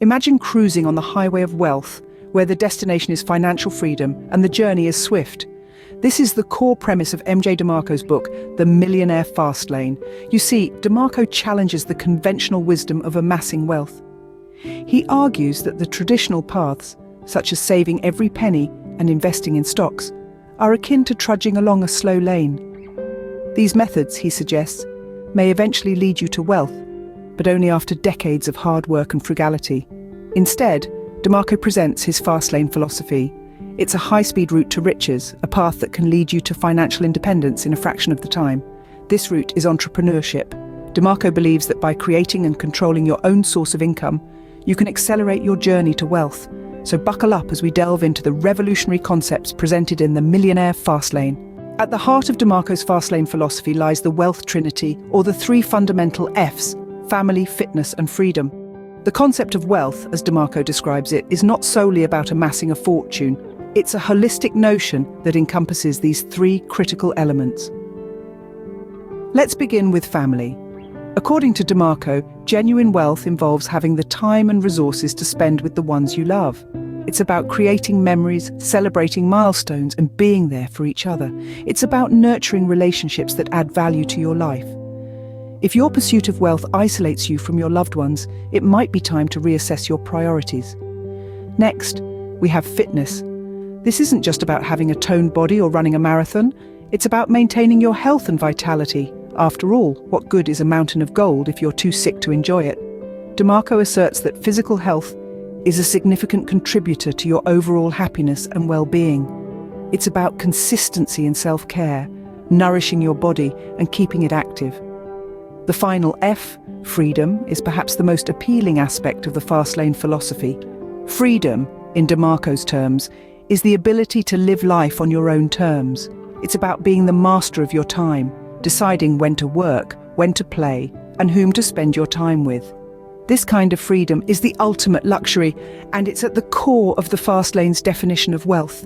Imagine cruising on the highway of wealth, where the destination is financial freedom and the journey is swift. This is the core premise of MJ DeMarco's book, The Millionaire Fastlane. You see, DeMarco challenges the conventional wisdom of amassing wealth. He argues that the traditional paths, such as saving every penny and investing in stocks, are akin to trudging along a slow lane. These methods, he suggests, may eventually lead you to wealth, but only after decades of hard work and frugality. Instead, DeMarco presents his Fastlane philosophy. It's a high-speed route to riches, a path that can lead you to financial independence in a fraction of the time. This route is entrepreneurship. DeMarco believes that by creating and controlling your own source of income, you can accelerate your journey to wealth. So buckle up as we delve into the revolutionary concepts presented in the Millionaire Fastlane. At the heart of DeMarco's Fastlane philosophy lies the Wealth Trinity, or the three fundamental F's: family, fitness, and freedom. The concept of wealth, as DeMarco describes it, is not solely about amassing a fortune. It's a holistic notion that encompasses these three critical elements. Let's begin with family. According to DeMarco, genuine wealth involves having the time and resources to spend with the ones you love. It's about creating memories, celebrating milestones, and being there for each other. It's about nurturing relationships that add value to your life. If your pursuit of wealth isolates you from your loved ones, it might be time to reassess your priorities. Next, we have fitness. This isn't just about having a toned body or running a marathon. It's about maintaining your health and vitality. After all, what good is a mountain of gold if you're too sick to enjoy it? DeMarco asserts that physical health is a significant contributor to your overall happiness and well-being. It's about consistency and self-care, nourishing your body and keeping it active. The final F, freedom, is perhaps the most appealing aspect of the Fastlane philosophy. Freedom, in DeMarco's terms, is the ability to live life on your own terms. It's about being the master of your time, deciding when to work, when to play, and whom to spend your time with. This kind of freedom is the ultimate luxury, and it's at the core of the Fastlane's definition of wealth.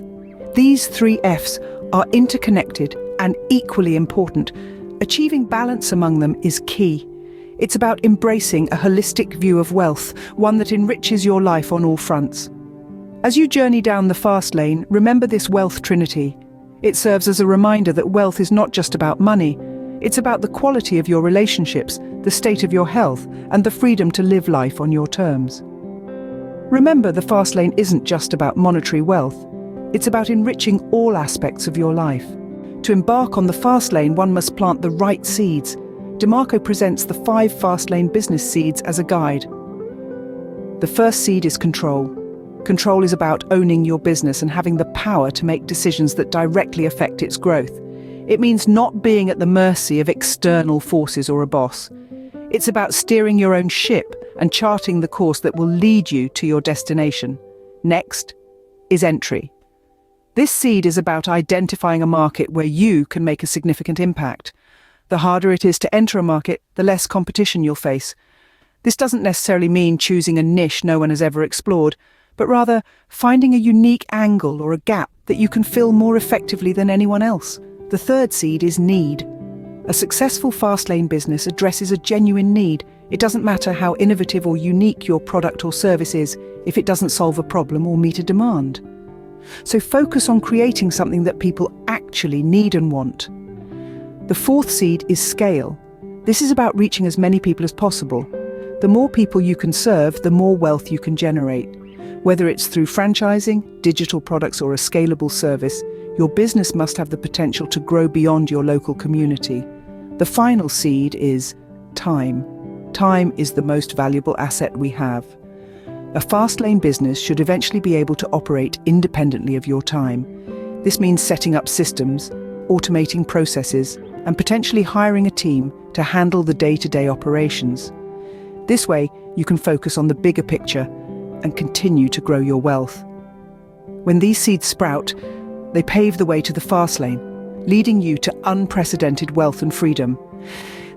These three F's are interconnected and equally important. Achieving balance among them is key. It's about embracing a holistic view of wealth, one that enriches your life on all fronts. As you journey down the fast lane, remember this Wealth Trinity. It serves as a reminder that wealth is not just about money. It's about the quality of your relationships, the state of your health, and the freedom to live life on your terms. Remember, the fast lane isn't just about monetary wealth. It's about enriching all aspects of your life. To embark on the fast lane, one must plant the right seeds. DeMarco presents the 5 fast lane business seeds as a guide. The first seed is control. Control is about owning your business and having the power to make decisions that directly affect its growth. It means not being at the mercy of external forces or a boss. It's about steering your own ship and charting the course that will lead you to your destination. Next is entry. This seed is about identifying a market where you can make a significant impact. The harder it is to enter a market, the less competition you'll face. This doesn't necessarily mean choosing a niche no one has ever explored, but rather finding a unique angle or a gap that you can fill more effectively than anyone else. The third seed is need. A successful fast lane business addresses a genuine need. It doesn't matter how innovative or unique your product or service is if it doesn't solve a problem or meet a demand. So focus on creating something that people actually need and want. The fourth seed is scale. This is about reaching as many people as possible. The more people you can serve, the more wealth you can generate. Whether it's through franchising, digital products, or a scalable service, your business must have the potential to grow beyond your local community. The final seed is time. Time is the most valuable asset we have. A fast lane business should eventually be able to operate independently of your time. This means setting up systems, automating processes, and potentially hiring a team to handle the day-to-day operations. This way, you can focus on the bigger picture and continue to grow your wealth. When these seeds sprout, they pave the way to the fast lane, leading you to unprecedented wealth and freedom.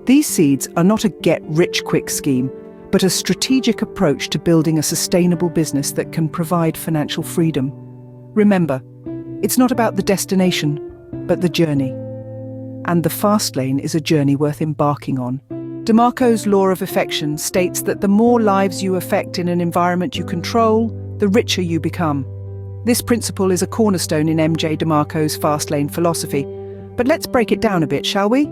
These seeds are not a get-rich-quick scheme, but a strategic approach to building a sustainable business that can provide financial freedom. Remember, it's not about the destination, but the journey. And the fast lane is a journey worth embarking on. DeMarco's Law of Effection states that the more lives you affect in an environment you control, the richer you become. This principle is a cornerstone in MJ DeMarco's Fastlane philosophy. But let's break it down a bit, shall we?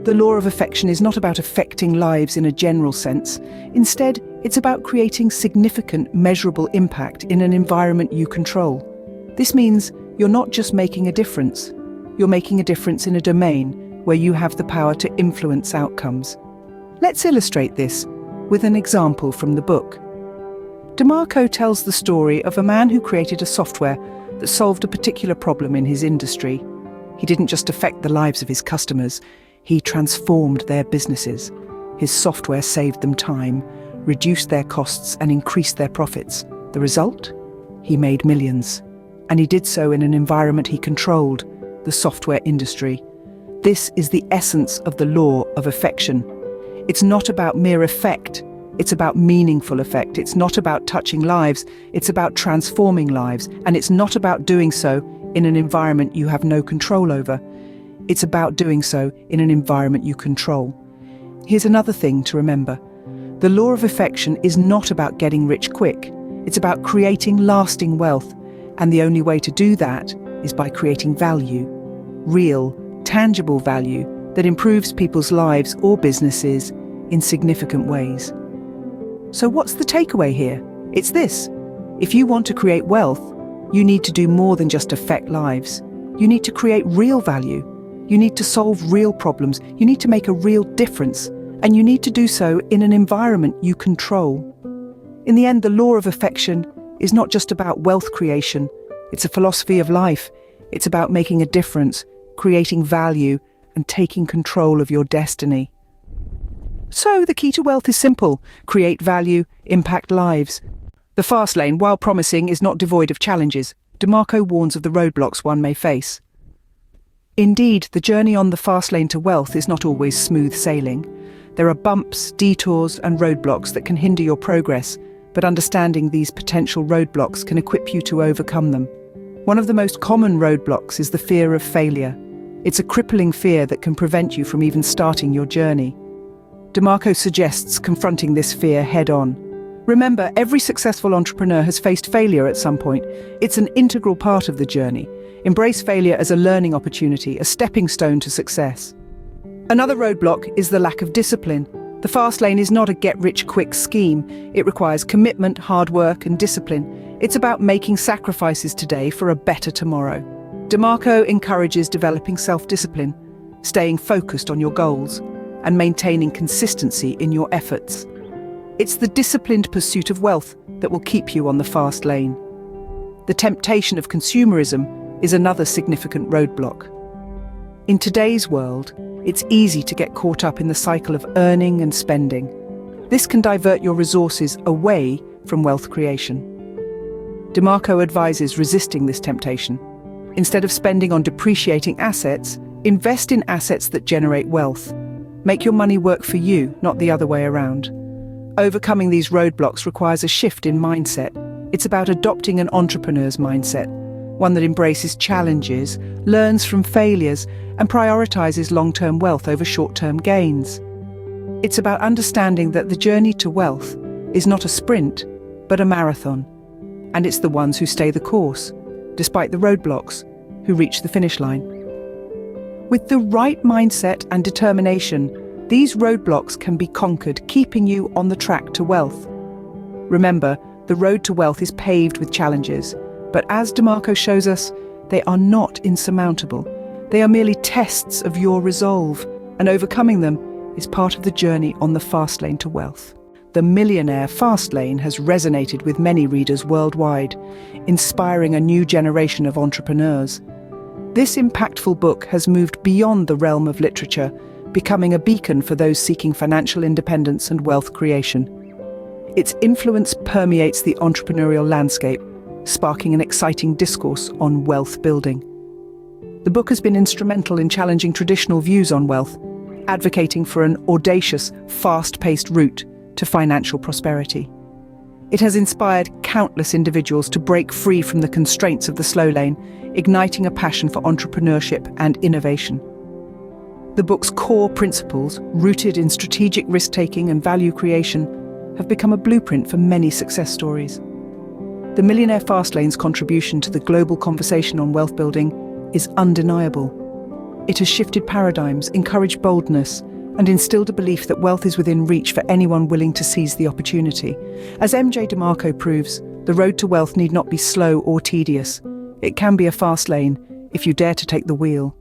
The Law of Effection is not about affecting lives in a general sense. Instead, it's about creating significant, measurable impact in an environment you control. This means you're not just making a difference. You're making a difference in a domain where you have the power to influence outcomes. Let's illustrate this with an example from the book. DeMarco tells the story of a man who created a software that solved a particular problem in his industry. He didn't just affect the lives of his customers, he transformed their businesses. His software saved them time, reduced their costs, and increased their profits. The result? He made millions. And he did so in an environment he controlled, the software industry. This is the essence of the Law of Effection. It's not about mere effect, it's about meaningful effect. It's not about touching lives, it's about transforming lives. And it's not about doing so in an environment you have no control over. It's about doing so in an environment you control. Here's another thing to remember. The Law of Effection is not about getting rich quick. It's about creating lasting wealth. And the only way to do that is by creating value. Real, tangible value that improves people's lives or businesses in significant ways. So what's the takeaway here? It's this. If you want to create wealth, you need to do more than just affect lives. You need to create real value. You need to solve real problems. You need to make a real difference. And you need to do so in an environment you control. In the end, the Law of Effection is not just about wealth creation. It's a philosophy of life. It's about making a difference, creating value, and taking control of your destiny. So the key to wealth is simple: create value, impact lives. The fast lane, while promising, is not devoid of challenges. DeMarco warns of the roadblocks one may face. Indeed, the journey on the fast lane to wealth is not always smooth sailing. There are bumps, detours, and roadblocks that can hinder your progress, but understanding these potential roadblocks can equip you to overcome them. One of the most common roadblocks is the fear of failure. It's a crippling fear that can prevent you from even starting your journey. DeMarco suggests confronting this fear head-on. Remember, every successful entrepreneur has faced failure at some point. It's an integral part of the journey. Embrace failure as a learning opportunity, a stepping stone to success. Another roadblock is the lack of discipline. The fast lane is not a get-rich-quick scheme. It requires commitment, hard work, and discipline. It's about making sacrifices today for a better tomorrow. DeMarco encourages developing self-discipline, staying focused on your goals, and maintaining consistency in your efforts. It's the disciplined pursuit of wealth that will keep you on the fast lane. The temptation of consumerism is another significant roadblock. In today's world, it's easy to get caught up in the cycle of earning and spending. This can divert your resources away from wealth creation. DeMarco advises resisting this temptation. Instead of spending on depreciating assets, invest in assets that generate wealth. Make your money work for you, not the other way around. Overcoming these roadblocks requires a shift in mindset. It's about adopting an entrepreneur's mindset, one that embraces challenges, learns from failures, and prioritizes long-term wealth over short-term gains. It's about understanding that the journey to wealth is not a sprint, but a marathon. And it's the ones who stay the course, despite the roadblocks, who reach the finish line. With the right mindset and determination, these roadblocks can be conquered, keeping you on the track to wealth. Remember, the road to wealth is paved with challenges, but as DeMarco shows us, they are not insurmountable. They are merely tests of your resolve, and overcoming them is part of the journey on the fast lane to wealth. The Millionaire Fastlane has resonated with many readers worldwide, inspiring a new generation of entrepreneurs. This impactful book has moved beyond the realm of literature, becoming a beacon for those seeking financial independence and wealth creation. Its influence permeates the entrepreneurial landscape, sparking an exciting discourse on wealth building. The book has been instrumental in challenging traditional views on wealth, advocating for an audacious, fast-paced route to financial prosperity. It has inspired countless individuals to break free from the constraints of the slow lane, igniting a passion for entrepreneurship and innovation. The book's core principles, rooted in strategic risk-taking and value creation, have become a blueprint for many success stories. The Millionaire Fastlane's contribution to the global conversation on wealth building is undeniable. It has shifted paradigms, encouraged boldness, and instilled a belief that wealth is within reach for anyone willing to seize the opportunity. As MJ DeMarco proves, the road to wealth need not be slow or tedious. It can be a fast lane if you dare to take the wheel.